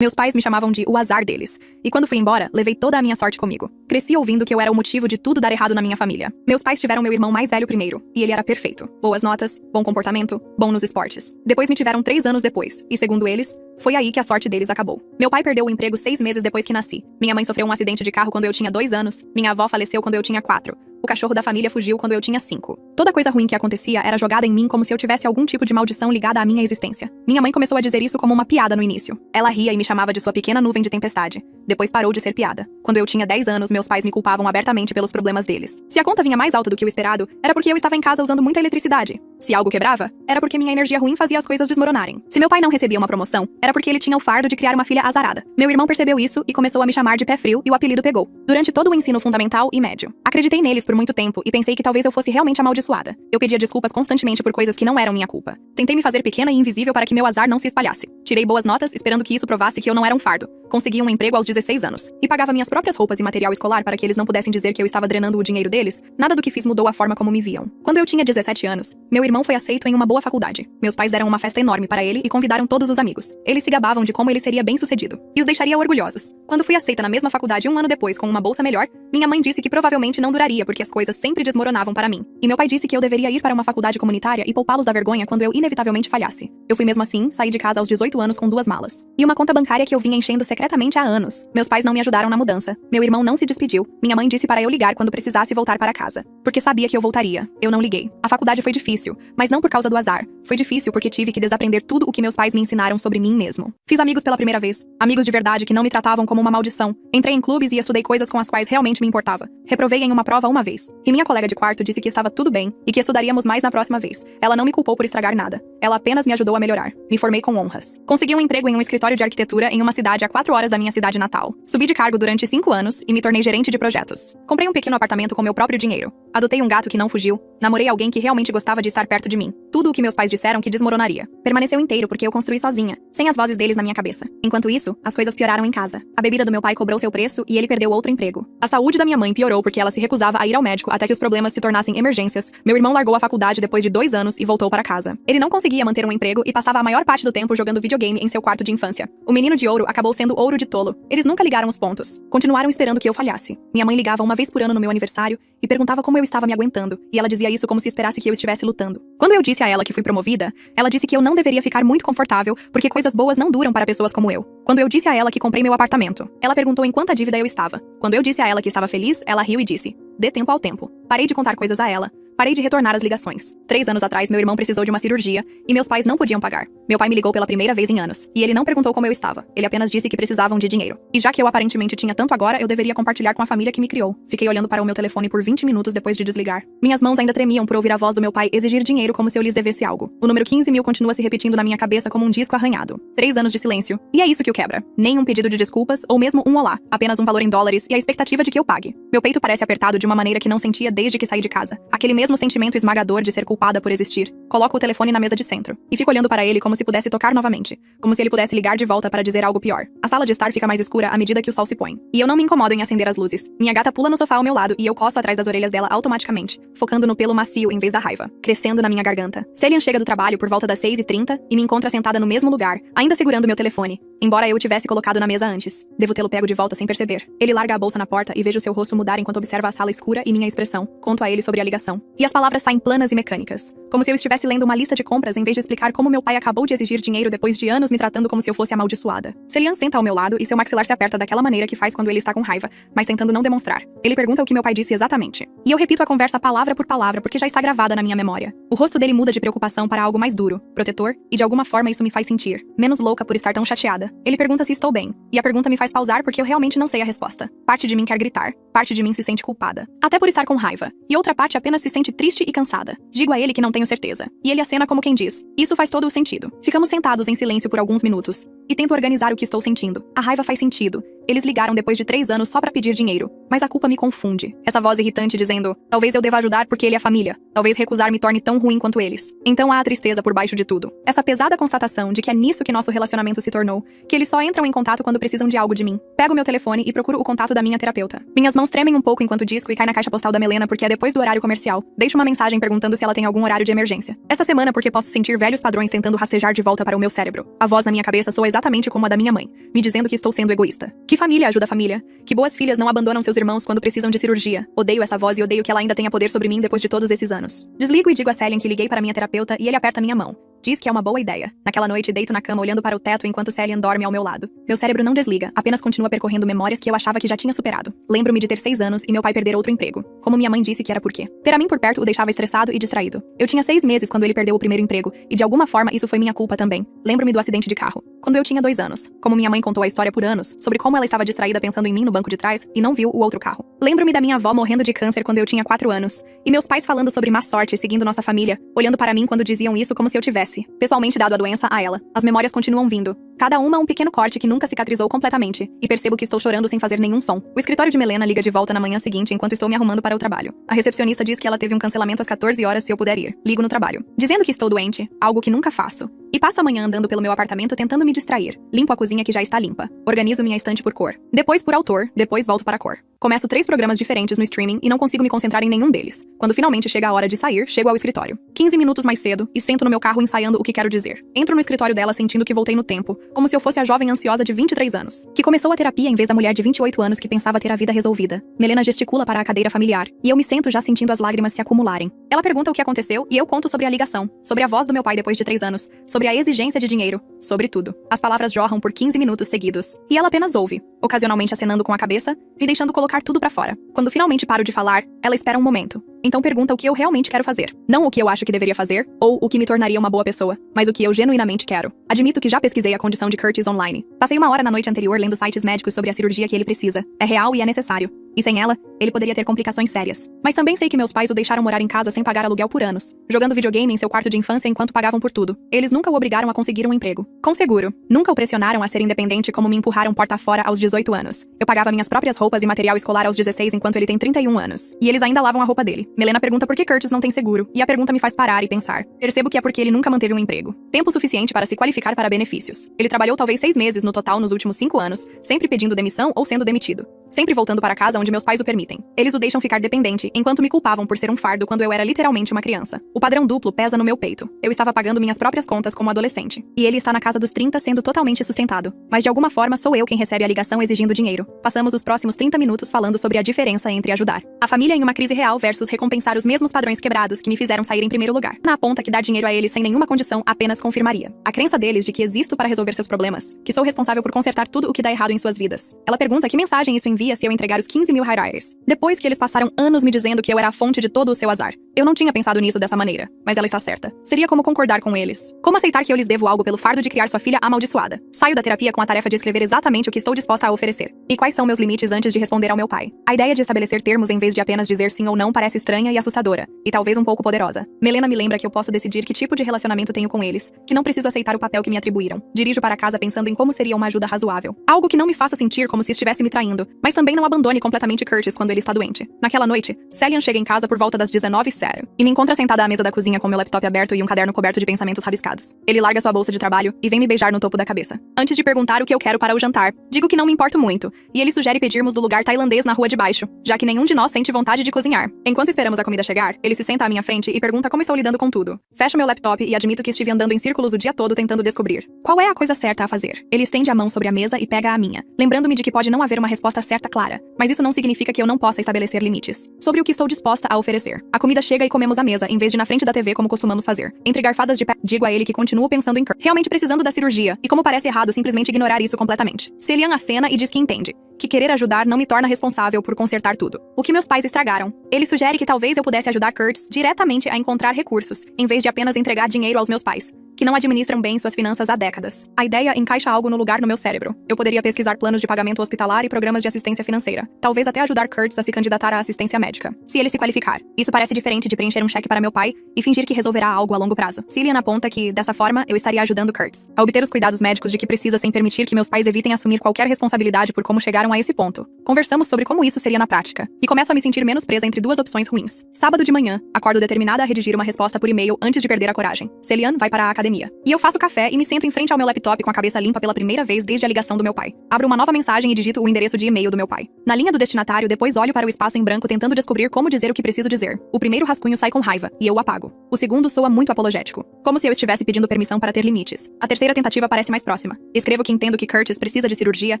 Meus pais me chamavam de o azar deles. E quando fui embora, levei toda a minha sorte comigo. Cresci ouvindo que eu era o motivo de tudo dar errado na minha família. Meus pais tiveram meu irmão mais velho primeiro, e ele era perfeito. Boas notas, bom comportamento, bom nos esportes. Depois me tiveram 3 anos depois, e segundo eles, foi aí que a sorte deles acabou. Meu pai perdeu o emprego 6 meses depois que nasci. Minha mãe sofreu um acidente de carro quando eu tinha 2 anos. Minha avó faleceu quando eu tinha 4. O cachorro da família fugiu quando eu tinha 5. Toda coisa ruim que acontecia era jogada em mim como se eu tivesse algum tipo de maldição ligada à minha existência. Minha mãe começou a dizer isso como uma piada no início. Ela ria e me chamava de sua pequena nuvem de tempestade. Depois parou de ser piada. Quando eu tinha 10 anos, meus pais me culpavam abertamente pelos problemas deles. Se a conta vinha mais alta do que o esperado, era porque eu estava em casa usando muita eletricidade. Se algo quebrava, era porque minha energia ruim fazia as coisas desmoronarem. Se meu pai não recebia uma promoção, era porque ele tinha o fardo de criar uma filha azarada. Meu irmão percebeu isso e começou a me chamar de pé frio e o apelido pegou. Durante todo o ensino fundamental e médio. Acreditei neles por muito tempo e pensei que talvez eu fosse realmente amaldiçoada. Eu pedia desculpas constantemente por coisas que não eram minha culpa. Tentei me fazer pequena e invisível para que meu azar não se espalhasse. Tirei boas notas esperando que isso provasse que eu não era um fardo. Consegui um emprego aos 16 anos. E pagava minhas próprias roupas e material escolar para que eles não pudessem dizer que eu estava drenando o dinheiro deles. Nada do que fiz mudou a forma como me viam. Quando eu tinha 17 anos, meu irmão foi aceito em uma boa faculdade. Meus pais deram uma festa enorme para ele e convidaram todos os amigos. Eles se gabavam de como ele seria bem-sucedido. E os deixaria orgulhosos. Quando fui aceita na mesma faculdade 1 ano depois com uma bolsa melhor, minha mãe disse que provavelmente não duraria porque as coisas sempre desmoronavam para mim. E meu pai disse que eu deveria ir para uma faculdade comunitária e poupá-los da vergonha quando eu inevitavelmente falhasse. Eu fui mesmo assim, saí de casa aos 18 anos com 2 malas. E uma conta bancária que eu vinha enchendo secretamente há anos. Meus pais não me ajudaram na mudança. Meu irmão não se despediu. Minha mãe disse para eu ligar quando precisasse voltar para casa. Porque sabia que eu voltaria. Eu não liguei. A faculdade foi difícil, mas não por causa do azar. Foi difícil porque tive que desaprender tudo o que meus pais me ensinaram sobre mim mesmo. Fiz amigos pela primeira vez. Amigos de verdade que não me tratavam como uma maldição. Entrei em clubes e estudei coisas com as quais realmente me importava. Reprovei em uma prova uma vez. E minha colega de quarto disse que estava tudo bem e que estudaríamos mais na próxima vez. Ela não me culpou por estragar nada. Ela apenas me ajudou a melhorar. Me formei com honras. Consegui um emprego em um escritório de arquitetura em uma cidade a 4 horas da minha cidade natal. Subi de cargo durante 5 anos e me tornei gerente de projetos. Comprei um pequeno apartamento com meu próprio dinheiro. Adotei um gato que não fugiu. Namorei alguém que realmente gostava de estar perto de mim. Tudo o que meus pais disseram que desmoronaria. Permaneceu inteiro porque eu construí sozinha, sem as vozes deles na minha cabeça. Enquanto isso, as coisas pioraram em casa. A bebida do meu pai cobrou seu preço e ele perdeu outro emprego. A saúde da minha mãe piorou porque ela se recusava a ir ao médico até que os problemas se tornassem emergências. Meu irmão largou a faculdade depois de 2 anos e voltou para casa. Ele não conseguia manter um emprego e passava a maior parte do tempo jogando videogame em seu quarto de infância. O menino de ouro acabou sendo ouro de tolo. Eles nunca ligaram os pontos. Continuaram esperando que eu falhasse. Minha mãe ligava uma vez por ano no meu aniversário e perguntava como eu estava me aguentando, e ela dizia isso como se esperasse que eu estivesse lutando. Quando eu disse a ela que fui promovida, ela disse que eu não deveria ficar muito confortável, porque coisas boas não duram para pessoas como eu. Quando eu disse a ela que comprei meu apartamento, ela perguntou em quanta dívida eu estava. Quando eu disse a ela que estava feliz, ela riu e disse: "Dê tempo ao tempo." Parei de contar coisas a ela. Parei de retornar as ligações. 3 anos atrás, meu irmão precisou de uma cirurgia e meus pais não podiam pagar. Meu pai me ligou pela primeira vez em anos. E ele não perguntou como eu estava. Ele apenas disse que precisavam de dinheiro. E já que eu aparentemente tinha tanto agora, eu deveria compartilhar com a família que me criou. Fiquei olhando para o meu telefone por 20 minutos depois de desligar. Minhas mãos ainda tremiam por ouvir a voz do meu pai exigir dinheiro como se eu lhes devesse algo. O número 15.000 continua se repetindo na minha cabeça como um disco arranhado. 3 anos de silêncio. E é isso que o quebra. Nem um pedido de desculpas ou mesmo um olá. Apenas um valor em dólares e a expectativa de que eu pague. Meu peito parece apertado de uma maneira que não sentia desde que saí de casa. Aquele mesmo sentimento esmagador de ser culpada por existir. Coloco o telefone na mesa de centro e fico olhando para ele como se pudesse tocar novamente, como se ele pudesse ligar de volta para dizer algo pior. A sala de estar fica mais escura à medida que o sol se põe. E eu não me incomodo em acender as luzes. Minha gata pula no sofá ao meu lado e eu coço atrás das orelhas dela automaticamente, focando no pelo macio em vez da raiva, crescendo na minha garganta. Celian chega do trabalho por volta das 6h30 e me encontra sentada no mesmo lugar, ainda segurando meu telefone, embora eu o tivesse colocado na mesa antes. Devo tê-lo pego de volta sem perceber. Ele larga a bolsa na porta e vejo seu rosto mudar enquanto observa a sala escura e minha expressão. Conto a ele sobre a ligação. E as palavras saem planas e mecânicas. Como se eu estivesse lendo uma lista de compras em vez de explicar como meu pai acabou de exigir dinheiro depois de anos me tratando como se eu fosse amaldiçoada. Celian senta ao meu lado e seu maxilar se aperta daquela maneira que faz quando ele está com raiva, mas tentando não demonstrar. Ele pergunta o que meu pai disse exatamente. E eu repito a conversa palavra por palavra porque já está gravada na minha memória. O rosto dele muda de preocupação para algo mais duro, protetor, e de alguma forma isso me faz sentir menos louca por estar tão chateada. Ele pergunta se estou bem, e a pergunta me faz pausar porque eu realmente não sei a resposta. Parte de mim quer gritar, parte de mim se sente culpada. Até por estar com raiva, e outra parte apenas se sente triste e cansada. Digo a ele que não tenho certeza, e ele acena como quem diz: "Isso faz todo o sentido." Ficamos sentados em silêncio por alguns minutos, e tento organizar o que estou sentindo. A raiva faz sentido. Eles ligaram depois de 3 anos só pra pedir dinheiro, mas a culpa me confunde. Essa voz irritante dizendo: talvez eu deva ajudar porque ele é família. Talvez recusar me torne tão ruim quanto eles. Então há a tristeza por baixo de tudo. Essa pesada constatação de que é nisso que nosso relacionamento se tornou, que eles só entram em contato quando precisam de algo de mim. Pego meu telefone e procuro o contato da minha terapeuta. Minhas mãos tremem um pouco enquanto disco e cai na caixa postal da Melena porque é depois do horário comercial. Deixo uma mensagem perguntando se ela tem algum horário de emergência. Esta semana porque posso sentir velhos padrões tentando rastejar de volta para o meu cérebro. A voz na minha cabeça soa exatamente exatamente como a da minha mãe, me dizendo que estou sendo egoísta. Que família ajuda a família? Que boas filhas não abandonam seus irmãos quando precisam de cirurgia? Odeio essa voz e odeio que ela ainda tenha poder sobre mim depois de todos esses anos. Desligo e digo a Celian que liguei para minha terapeuta e ele aperta minha mão. Diz que é uma boa ideia. Naquela noite, deito na cama olhando para o teto enquanto Celian dorme ao meu lado. Meu cérebro não desliga, apenas continua percorrendo memórias que eu achava que já tinha superado. Lembro-me de ter 6 anos e meu pai perder outro emprego. Como minha mãe disse que era por quê. Ter a mim por perto o deixava estressado e distraído. Eu tinha 6 meses quando ele perdeu o primeiro emprego, e de alguma forma isso foi minha culpa também. Lembro-me do acidente de carro. Quando eu tinha 2 anos. Como minha mãe contou a história por anos, sobre como ela estava distraída pensando em mim no banco de trás e não viu o outro carro. Lembro-me da minha avó morrendo de câncer quando eu tinha 4 anos. E meus pais falando sobre má sorte seguindo nossa família, olhando para mim quando diziam isso como se eu tivesse, pessoalmente, dado a doença a ela. As memórias continuam vindo. Cada uma um pequeno corte que nunca cicatrizou completamente. E percebo que estou chorando sem fazer nenhum som. O escritório de Melena liga de volta na manhã seguinte enquanto estou me arrumando para o trabalho. A recepcionista diz que ela teve um cancelamento às 14 horas se eu puder ir. Ligo no trabalho, dizendo que estou doente, algo que nunca faço. E passo a manhã andando pelo meu apartamento tentando me distrair. Limpo a cozinha que já está limpa. Organizo minha estante por cor. Depois por autor, depois volto para a cor. Começo 3 programas diferentes no streaming e não consigo me concentrar em nenhum deles. Quando finalmente chega a hora de sair, chego ao escritório. 15 minutos mais cedo e sento no meu carro ensaiando o que quero dizer. Entro no escritório dela sentindo que voltei no tempo, como se eu fosse a jovem ansiosa de 23 anos, que começou a terapia em vez da mulher de 28 anos que pensava ter a vida resolvida. Melena gesticula para a cadeira familiar, e eu me sento já sentindo as lágrimas se acumularem. Ela pergunta o que aconteceu e eu conto sobre a ligação, sobre a voz do meu pai depois de 3 anos, sobre a exigência de dinheiro, sobre tudo. As palavras jorram por 15 minutos seguidos, e ela apenas ouve, ocasionalmente acenando com a cabeça, me deixando colocar tudo pra fora. Quando finalmente paro de falar, ela espera um momento. Então pergunta o que eu realmente quero fazer. Não o que eu acho que deveria fazer, ou o que me tornaria uma boa pessoa, mas o que eu genuinamente quero. Admito que já pesquisei a condição de Curtis online. Passei 1 hora na noite anterior lendo sites médicos sobre a cirurgia que ele precisa. É real e é necessário. E sem ela, ele poderia ter complicações sérias. Mas também sei que meus pais o deixaram morar em casa sem pagar aluguel por anos, jogando videogame em seu quarto de infância enquanto pagavam por tudo. Eles nunca o obrigaram a conseguir um emprego. Com seguro. Nunca o pressionaram a ser independente como me empurraram porta fora aos 18 anos. Eu pagava minhas próprias roupas e material escolar aos 16 enquanto ele tem 31 anos. E eles ainda lavam a roupa dele. Melena pergunta por que Curtis não tem seguro, e a pergunta me faz parar e pensar. Percebo que é porque ele nunca manteve um emprego. Tempo suficiente para se qualificar para benefícios. Ele trabalhou talvez 6 meses no total nos últimos 5 anos, sempre pedindo demissão ou sendo demitido. Sempre voltando para casa onde meus pais o permitem. Eles o deixam ficar dependente, enquanto me culpavam por ser um fardo quando eu era literalmente uma criança. O padrão duplo pesa no meu peito. Eu estava pagando minhas próprias contas como adolescente. E ele está na casa dos 30 sendo totalmente sustentado. Mas de alguma forma sou eu quem recebe a ligação exigindo dinheiro. Passamos os próximos 30 minutos falando sobre a diferença entre ajudar a família em uma crise real versus recompensar os mesmos padrões quebrados que me fizeram sair em primeiro lugar. Na aponta que dar dinheiro a eles sem nenhuma condição apenas confirmaria a crença deles de que existo para resolver seus problemas, que sou responsável por consertar tudo o que dá errado em suas vidas. Ela pergunta que mensagem isso envia se eu entregar os 15 mil highriders. Depois que eles passaram anos me dizendo que eu era a fonte de todo o seu azar. Eu não tinha pensado nisso dessa maneira, mas ela está certa. Seria como concordar com eles. Como aceitar que eu lhes devo algo pelo fardo de criar sua filha amaldiçoada. Saio da terapia com a tarefa de escrever exatamente o que estou disposta a oferecer. E quais são meus limites antes de responder ao meu pai. A ideia de estabelecer termos em vez de apenas dizer sim ou não parece estranha e assustadora. E talvez um pouco poderosa. Melena me lembra que eu posso decidir que tipo de relacionamento tenho com eles, que não preciso aceitar o papel que me atribuíram. Dirijo para casa pensando em como seria uma ajuda razoável. Algo que não me faça sentir como se estivesse me traindo, mas também não abandone completamente Curtis quando ele está doente. Naquela noite, Celian chega em casa por volta das 19h e me encontra sentada à mesa da cozinha com meu laptop aberto e um caderno coberto de pensamentos rabiscados. Ele larga sua bolsa de trabalho e vem me beijar no topo da cabeça. Antes de perguntar o que eu quero para o jantar, digo que não me importo muito, e ele sugere pedirmos do lugar tailandês na rua de baixo, já que nenhum de nós sente vontade de cozinhar. Enquanto esperamos a comida chegar, ele se senta à minha frente e pergunta como estou lidando com tudo. Fecho meu laptop e admito que estive andando em círculos o dia todo tentando descobrir qual é a coisa certa a fazer. Ele estende a mão sobre a mesa e pega a minha, lembrando-me de que pode não haver uma resposta certa clara, mas isso não significa que eu não possa estabelecer limites sobre o que estou disposta a oferecer. A comida chega e comemos à mesa, em vez de na frente da TV como costumamos fazer. Entre garfadas de pé, digo a ele que continuo pensando em Kurt, realmente precisando da cirurgia, e como parece errado simplesmente ignorar isso completamente. Celian acena e diz que entende. Que querer ajudar não me torna responsável por consertar tudo. O que meus pais estragaram. Ele sugere que talvez eu pudesse ajudar Curtis diretamente a encontrar recursos, em vez de apenas entregar dinheiro aos meus pais, que não administram bem suas finanças há décadas. A ideia encaixa algo no lugar no meu cérebro. Eu poderia pesquisar planos de pagamento hospitalar e programas de assistência financeira. Talvez até ajudar Curtis a se candidatar à assistência médica, se ele se qualificar. Isso parece diferente de preencher um cheque para meu pai e fingir que resolverá algo a longo prazo. Celian aponta que, dessa forma, eu estaria ajudando Curtis a obter os cuidados médicos de que precisa sem permitir que meus pais evitem assumir qualquer responsabilidade por como chegaram a esse ponto. Conversamos sobre como isso seria na prática, e começo a me sentir menos presa entre 2 opções ruins. Sábado de manhã, acordo determinada a redigir uma resposta por e-mail antes de perder a coragem. Celian vai para a academia academia. E eu faço café e me sento em frente ao meu laptop com a cabeça limpa pela primeira vez desde a ligação do meu pai. Abro uma nova mensagem e digito o endereço de e-mail do meu pai. Na linha do destinatário, depois olho para o espaço em branco tentando descobrir como dizer o que preciso dizer. O primeiro rascunho sai com raiva, e eu o apago. O segundo soa muito apologético, como se eu estivesse pedindo permissão para ter limites. A terceira tentativa parece mais próxima. Escrevo que entendo que Curtis precisa de cirurgia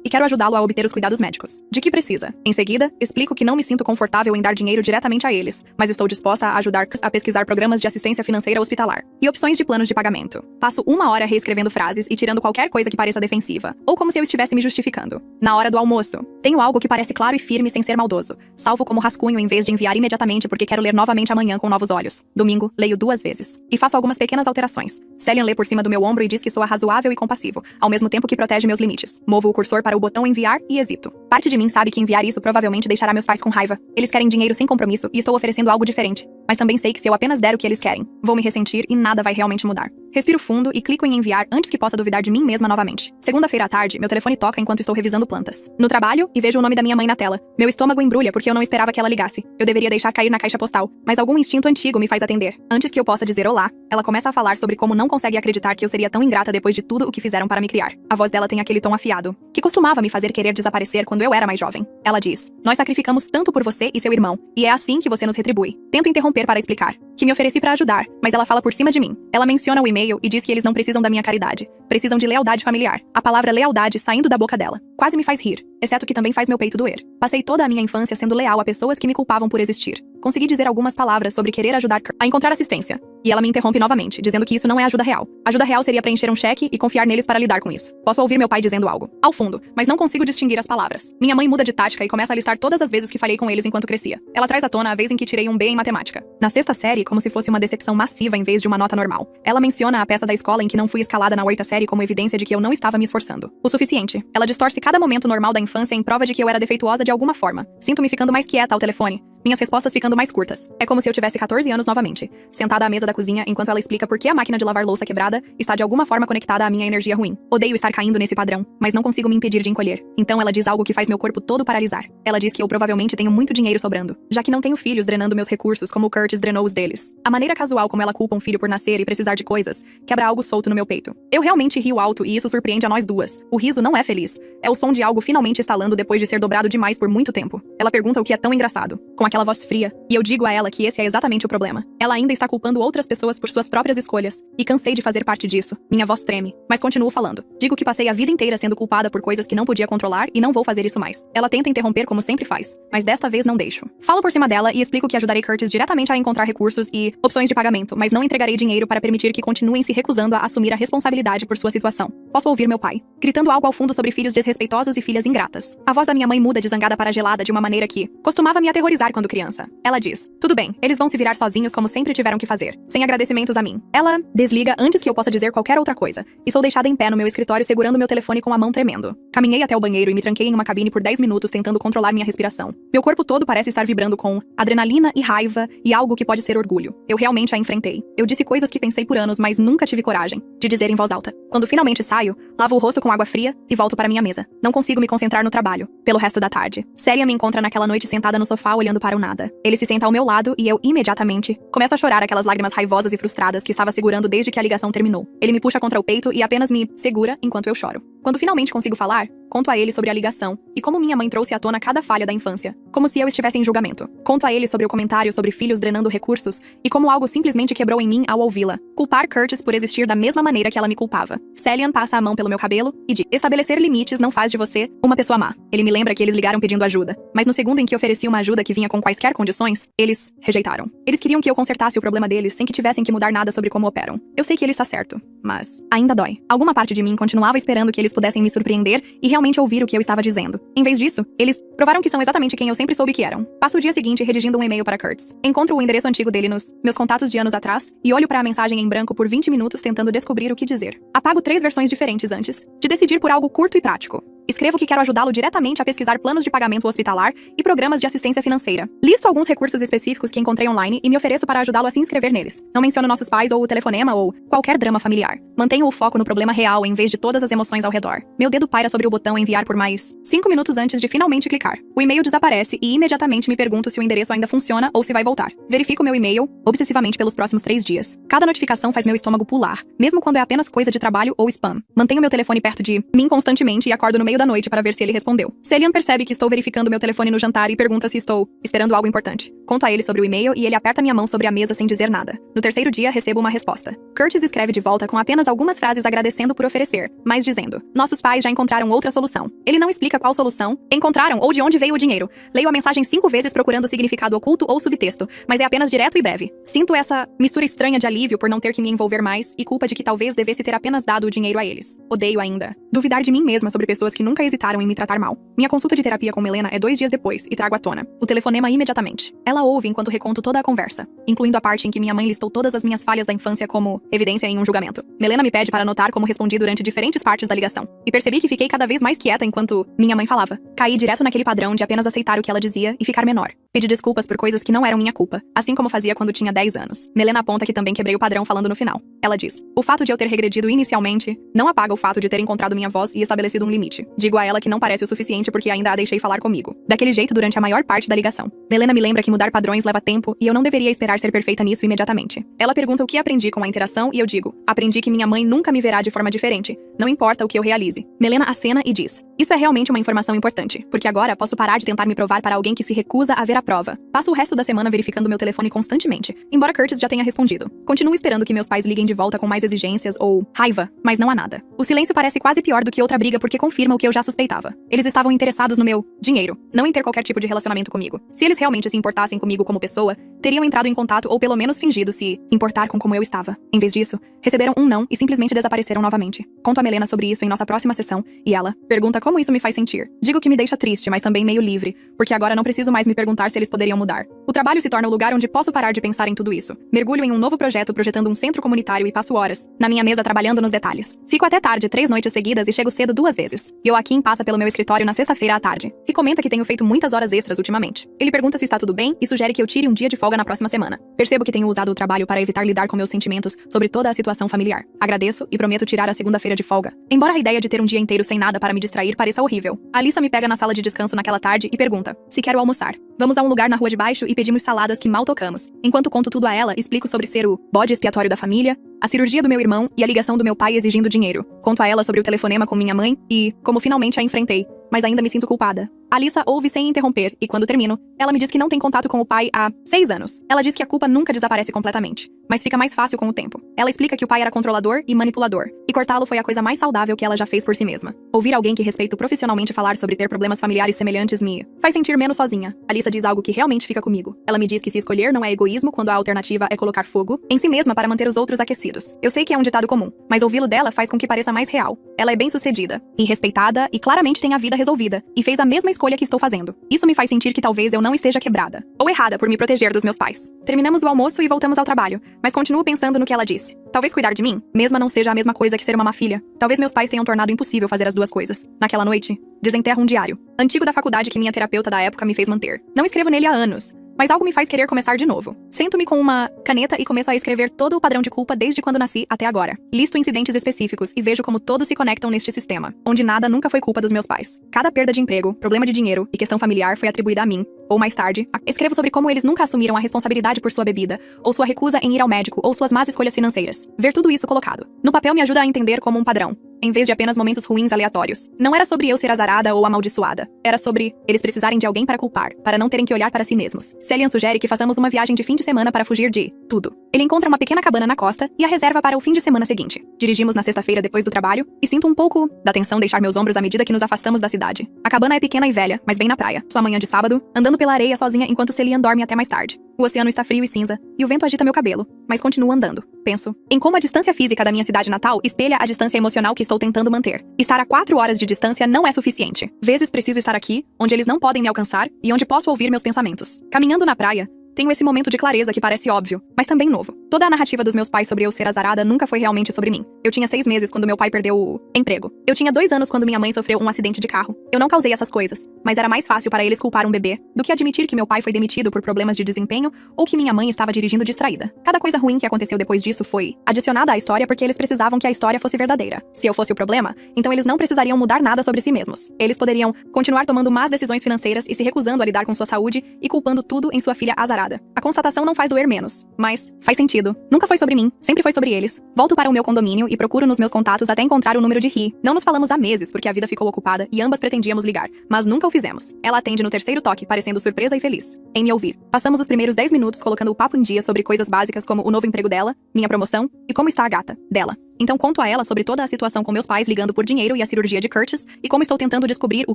e quero ajudá-lo a obter os cuidados médicos. De que precisa? Em seguida, explico que não me sinto confortável em dar dinheiro diretamente a eles, mas estou disposta a ajudar a pesquisar programas de assistência financeira hospitalar e opções de planos de pagamento. Passo 1 hora reescrevendo frases e tirando qualquer coisa que pareça defensiva, ou como se eu estivesse me justificando. Na hora do almoço, tenho algo que parece claro e firme sem ser maldoso. Salvo como rascunho em vez de enviar imediatamente porque quero ler novamente amanhã com novos olhos. Domingo, leio 2 vezes. E faço algumas pequenas alterações. Celian lê por cima do meu ombro e diz que soa razoável e compassivo, ao mesmo tempo que protege meus limites. Movo o cursor para o botão enviar e hesito. Parte de mim sabe que enviar isso provavelmente deixará meus pais com raiva. Eles querem dinheiro sem compromisso e estou oferecendo algo diferente. Mas também sei que se eu apenas der o que eles querem, vou me ressentir e nada vai realmente mudar. Respiro fundo e clico em enviar antes que possa duvidar de mim mesma novamente. Segunda-feira à tarde, meu telefone toca enquanto estou revisando plantas. No trabalho, e vejo o nome da minha mãe na tela. Meu estômago embrulha porque eu não esperava que ela ligasse. Eu deveria deixar cair na caixa postal, mas algum instinto antigo me faz atender. Antes que eu possa dizer olá, ela começa a falar sobre como não consegue acreditar que eu seria tão ingrata depois de tudo o que fizeram para me criar. A voz dela tem aquele tom afiado, que costumava me fazer querer desaparecer quando eu era mais jovem. Ela diz: "Nós sacrificamos tanto por você e seu irmão, e é assim que você nos retribui." Tento interromper para explicar que me ofereci para ajudar, mas ela fala por cima de mim. Ela menciona o e-mail e diz que eles não precisam da minha caridade. Precisam de lealdade familiar. A palavra lealdade saindo da boca dela quase me faz rir, exceto que também faz meu peito doer. Passei toda a minha infância sendo leal a pessoas que me culpavam por existir. Consegui dizer algumas palavras sobre querer ajudar a encontrar assistência. E ela me interrompe novamente, dizendo que isso não é ajuda real. Ajuda real seria preencher um cheque e confiar neles para lidar com isso. Posso ouvir meu pai dizendo algo, ao fundo, mas não consigo distinguir as palavras. Minha mãe muda de tática e começa a listar todas as vezes que falhei com eles enquanto crescia. Ela traz à tona a vez em que tirei um B em matemática. Na 6ª série, como se fosse uma decepção massiva em vez de uma nota normal. Ela menciona a peça da escola em que não fui escalada na 8ª série como evidência de que eu não estava me esforçando o suficiente. Ela distorce cada momento normal da infância em prova de que eu era defeituosa de alguma forma. Sinto-me ficando mais quieta ao telefone. Minhas respostas ficando mais curtas. É como se eu tivesse 14 anos novamente, sentada à mesa da cozinha enquanto ela explica por que a máquina de lavar louça quebrada está de alguma forma conectada à minha energia ruim. Odeio estar caindo nesse padrão, mas não consigo me impedir de encolher. Então ela diz algo que faz meu corpo todo paralisar. Ela diz que eu provavelmente tenho muito dinheiro sobrando, já que não tenho filhos drenando meus recursos como o Curtis drenou os deles. A maneira casual como ela culpa um filho por nascer e precisar de coisas quebra algo solto no meu peito. Eu realmente rio alto e isso surpreende a nós duas. O riso não é feliz. É o som de algo finalmente estalando depois de ser dobrado demais por muito tempo. Ela pergunta o que é tão engraçado, com aquela voz fria. E eu digo a ela que esse é exatamente o problema. Ela ainda está culpando outras pessoas por suas próprias escolhas. E cansei de fazer parte disso. Minha voz treme, mas continuo falando. Digo que passei a vida inteira sendo culpada por coisas que não podia controlar e não vou fazer isso mais. Ela tenta interromper como sempre faz, mas desta vez não deixo. Falo por cima dela e explico que ajudarei Curtis diretamente a encontrar recursos e opções de pagamento, mas não entregarei dinheiro para permitir que continuem se recusando a assumir a responsabilidade por sua situação. Posso ouvir meu pai gritando algo ao fundo sobre filhos desrespeitosos e filhas ingratas. A voz da minha mãe muda de zangada para gelada de uma maneira que costumava me aterrorizar quando criança. Ela diz: "Tudo bem, eles vão se virar sozinhos como sempre tiveram que fazer, sem agradecimentos a mim." Ela desliga antes que eu possa dizer qualquer outra coisa, e sou deixada em pé no meu escritório segurando meu telefone com a mão tremendo. Caminhei até o banheiro e me tranquei em uma cabine por 10 minutos tentando controlar minha respiração. Meu corpo todo parece estar vibrando com adrenalina e raiva e algo que pode ser orgulho. Eu realmente a enfrentei. Eu disse coisas que pensei por anos, mas nunca tive coragem de dizer em voz alta. Quando finalmente saio, lavo o rosto com água fria e volto para minha mesa. Não consigo me concentrar no trabalho, pelo resto da tarde. Celian me encontra naquela noite sentada no sofá olhando para o nada. Ele se senta ao meu lado e eu, imediatamente, começo a chorar aquelas lágrimas raivosas e frustradas que estava segurando desde que a ligação terminou. Ele me puxa contra o peito e apenas me segura enquanto eu choro. Quando finalmente consigo falar, conto a ele sobre a ligação e como minha mãe trouxe à tona cada falha da infância, como se eu estivesse em julgamento. Conto a ele sobre o comentário sobre filhos drenando recursos e como algo simplesmente quebrou em mim ao ouvi-la. Culpar Curtis por existir da mesma maneira que ela me culpava. Celian passa a mão pelo meu cabelo e diz: "Estabelecer limites não faz de você uma pessoa má." Ele me lembra que eles ligaram pedindo ajuda, mas no segundo em que ofereci uma ajuda que vinha com quaisquer condições, eles rejeitaram. Eles queriam que eu consertasse o problema deles sem que tivessem que mudar nada sobre como operam. Eu sei que ele está certo, mas ainda dói. Alguma parte de mim continuava esperando que eles pudessem me surpreender e realmente ouvir o que eu estava dizendo. Em vez disso, eles provaram que são exatamente quem eu sempre soube que eram. Passo o dia seguinte redigindo um e-mail para Curtis. Encontro o endereço antigo dele nos meus contatos de anos atrás e olho para a mensagem em branco por 20 minutos tentando descobrir o que dizer. Apago 3 versões diferentes antes de decidir por algo curto e prático. Escrevo que quero ajudá-lo diretamente a pesquisar planos de pagamento hospitalar e programas de assistência financeira. Listo alguns recursos específicos que encontrei online e me ofereço para ajudá-lo a se inscrever neles. Não menciono nossos pais ou o telefonema ou qualquer drama familiar. Mantenho o foco no problema real em vez de todas as emoções ao redor. Meu dedo paira sobre o botão enviar por mais 5 minutos antes de finalmente clicar. O e-mail desaparece e imediatamente me pergunto se o endereço ainda funciona ou se vai voltar. Verifico meu e-mail obsessivamente pelos próximos 3 dias. Cada notificação faz meu estômago pular, mesmo quando é apenas coisa de trabalho ou spam. Mantenho meu telefone perto de mim constantemente e acordo no meio da noite para ver se ele respondeu. Celian percebe que estou verificando meu telefone no jantar e pergunta se estou esperando algo importante. Conto a ele sobre o e-mail e ele aperta minha mão sobre a mesa sem dizer nada. No terceiro dia, recebo uma resposta. Curtis escreve de volta com apenas algumas frases agradecendo por oferecer, mas dizendo: nossos pais já encontraram outra solução. Ele não explica qual solução encontraram ou de onde veio o dinheiro. Leio a mensagem 5 vezes procurando significado oculto ou subtexto, mas é apenas direto e breve. Sinto essa mistura estranha de alívio por não ter que me envolver mais e culpa de que talvez devesse ter apenas dado o dinheiro a eles. Odeio ainda duvidar de mim mesma sobre pessoas que nunca hesitaram em me tratar mal. Minha consulta de terapia com Melena é 2 dias depois e trago à tona o telefonema imediatamente. Ela ouve enquanto reconto toda a conversa, incluindo a parte em que minha mãe listou todas as minhas falhas da infância como evidência em um julgamento. Melena me pede para anotar como respondi durante diferentes partes da ligação. E percebi que fiquei cada vez mais quieta enquanto minha mãe falava. Caí direto naquele padrão de apenas aceitar o que ela dizia e ficar menor. Pedi desculpas por coisas que não eram minha culpa, assim como fazia quando tinha 10 anos. Melena aponta que também quebrei o padrão falando no final. Ela diz: o fato de eu ter regredido inicialmente não apaga o fato de ter encontrado minha voz e estabelecido um limite. Digo a ela que não parece o suficiente porque ainda a deixei falar comigo. Daquele jeito durante a maior parte da ligação. Melena me lembra que mudar padrões leva tempo e eu não deveria esperar ser perfeita nisso imediatamente. Ela pergunta o que aprendi com a interação e eu digo: aprendi que minha mãe nunca me verá de forma diferente, não importa o que eu realize. Melena acena e diz: isso é realmente uma informação importante, porque agora posso parar de tentar me provar para alguém que se recusa a ver a prova. Passo o resto da semana verificando meu telefone constantemente, embora Curtis já tenha respondido. Continuo esperando que meus pais liguem de volta com mais exigências ou raiva, mas não há nada. O silêncio parece quase pior do que outra briga porque confirma o que eu já suspeitava. Eles estavam interessados no meu dinheiro, não em ter qualquer tipo de relacionamento comigo. Se eles realmente se importassem comigo como pessoa, teriam entrado em contato ou pelo menos fingido se importar com como eu estava. Em vez disso, receberam um não e simplesmente desapareceram novamente. Conto a Melena sobre isso em nossa próxima sessão e ela pergunta como isso me faz sentir. Digo que me deixa triste, mas também meio livre, porque agora não preciso mais me perguntar se eles poderiam mudar. O trabalho se torna o lugar onde posso parar de pensar em tudo isso. Mergulho em um novo projeto projetando um centro comunitário e passo horas na minha mesa trabalhando nos detalhes. Fico até tarde 3 noites seguidas e chego cedo 2 vezes. Joaquim passa pelo meu escritório na sexta-feira à tarde e comenta que tenho feito muitas horas extras ultimamente. Ele pergunta se está tudo bem e sugere que eu tire um dia de folga na próxima semana. Percebo que tenho usado o trabalho para evitar lidar com meus sentimentos sobre toda a situação familiar. Agradeço e prometo tirar a segunda-feira de folga. Embora a ideia de ter um dia inteiro sem nada para me distrair pareça horrível. Alissa me pega na sala de descanso naquela tarde e pergunta se quero almoçar. Vamos a um lugar na rua de baixo e pedimos saladas que mal tocamos. Enquanto conto tudo a ela, explico sobre ser o bode expiatório da família, a cirurgia do meu irmão e a ligação do meu pai exigindo dinheiro. Conto a ela sobre o telefonema com minha mãe e como finalmente a enfrentei, mas ainda me sinto culpada. Alissa ouve sem interromper e, quando termino, ela me diz que não tem contato com o pai há 6 anos. Ela diz que a culpa nunca desaparece completamente, mas fica mais fácil com o tempo. Ela explica que o pai era controlador e manipulador, e cortá-lo foi a coisa mais saudável que ela já fez por si mesma. Ouvir alguém que respeito profissionalmente falar sobre ter problemas familiares semelhantes me faz sentir menos sozinha. Alissa diz algo que realmente fica comigo. Ela me diz que se escolher não é egoísmo quando a alternativa é colocar fogo em si mesma para manter os outros aquecidos. Eu sei que é um ditado comum, mas ouvi-lo dela faz com que pareça mais real. Ela é bem-sucedida e respeitada e claramente tem a vida resolvida, e fez a mesma escolha que estou fazendo. Isso me faz sentir que talvez eu não esteja quebrada ou errada por me proteger dos meus pais. Terminamos o almoço e voltamos ao trabalho, mas continuo pensando no que ela disse. Talvez cuidar de mim, mesmo não seja a mesma coisa que ser uma má filha. Talvez meus pais tenham tornado impossível fazer as 2 coisas. Naquela noite, desenterro um diário, antigo da faculdade que minha terapeuta da época me fez manter. Não escrevo nele há anos, mas algo me faz querer começar de novo. Sento-me com uma caneta e começo a escrever todo o padrão de culpa desde quando nasci até agora. Listo incidentes específicos e vejo como todos se conectam neste sistema, onde nada nunca foi culpa dos meus pais. Cada perda de emprego, problema de dinheiro e questão familiar foi atribuída a mim, ou mais tarde, escrevo sobre como eles nunca assumiram a responsabilidade por sua bebida, ou sua recusa em ir ao médico, ou suas más escolhas financeiras. Ver tudo isso colocado no papel me ajuda a entender como um padrão, em vez de apenas momentos ruins aleatórios. Não era sobre eu ser azarada ou amaldiçoada. Era sobre eles precisarem de alguém para culpar, para não terem que olhar para si mesmos. Celian sugere que façamos uma viagem de fim de semana para fugir de tudo. Ele encontra uma pequena cabana na costa e a reserva para o fim de semana seguinte. Dirigimos na sexta-feira depois do trabalho e sinto um pouco da tensão deixar meus ombros à medida que nos afastamos da cidade. A cabana é pequena e velha, mas bem na praia. Sua manhã de sábado, andando pela areia sozinha enquanto Celian dorme até mais tarde. O oceano está frio e cinza, e o vento agita meu cabelo, mas continuo andando. Penso em como a distância física da minha cidade natal espelha a distância emocional que estou tentando manter. Estar a 4 horas de distância não é suficiente. Vezes preciso estar aqui, onde eles não podem me alcançar e onde posso ouvir meus pensamentos. Caminhando na praia, tenho esse momento de clareza que parece óbvio, mas também novo. Toda a narrativa dos meus pais sobre eu ser azarada nunca foi realmente sobre mim. Eu tinha 6 meses quando meu pai perdeu o emprego. Eu tinha 2 anos quando minha mãe sofreu um acidente de carro. Eu não causei essas coisas, mas era mais fácil para eles culpar um bebê do que admitir que meu pai foi demitido por problemas de desempenho ou que minha mãe estava dirigindo distraída. Cada coisa ruim que aconteceu depois disso foi adicionada à história porque eles precisavam que a história fosse verdadeira. Se eu fosse o problema, então eles não precisariam mudar nada sobre si mesmos. Eles poderiam continuar tomando más decisões financeiras e se recusando a lidar com sua saúde e culpando tudo em sua filha azarada. A constatação não faz doer menos, mas faz sentido. Nunca foi sobre mim, sempre foi sobre eles. Volto para o meu condomínio e procuro nos meus contatos até encontrar o número de Ri. Não nos falamos há meses porque a vida ficou ocupada e ambas pretendíamos ligar, mas nunca o fizemos. Ela atende no terceiro toque, parecendo surpresa e feliz em me ouvir. Passamos os primeiros 10 minutos colocando o papo em dia sobre coisas básicas como o novo emprego dela, minha promoção e como está a gata dela. Então conto a ela sobre toda a situação com meus pais ligando por dinheiro e a cirurgia de Curtis e como estou tentando descobrir o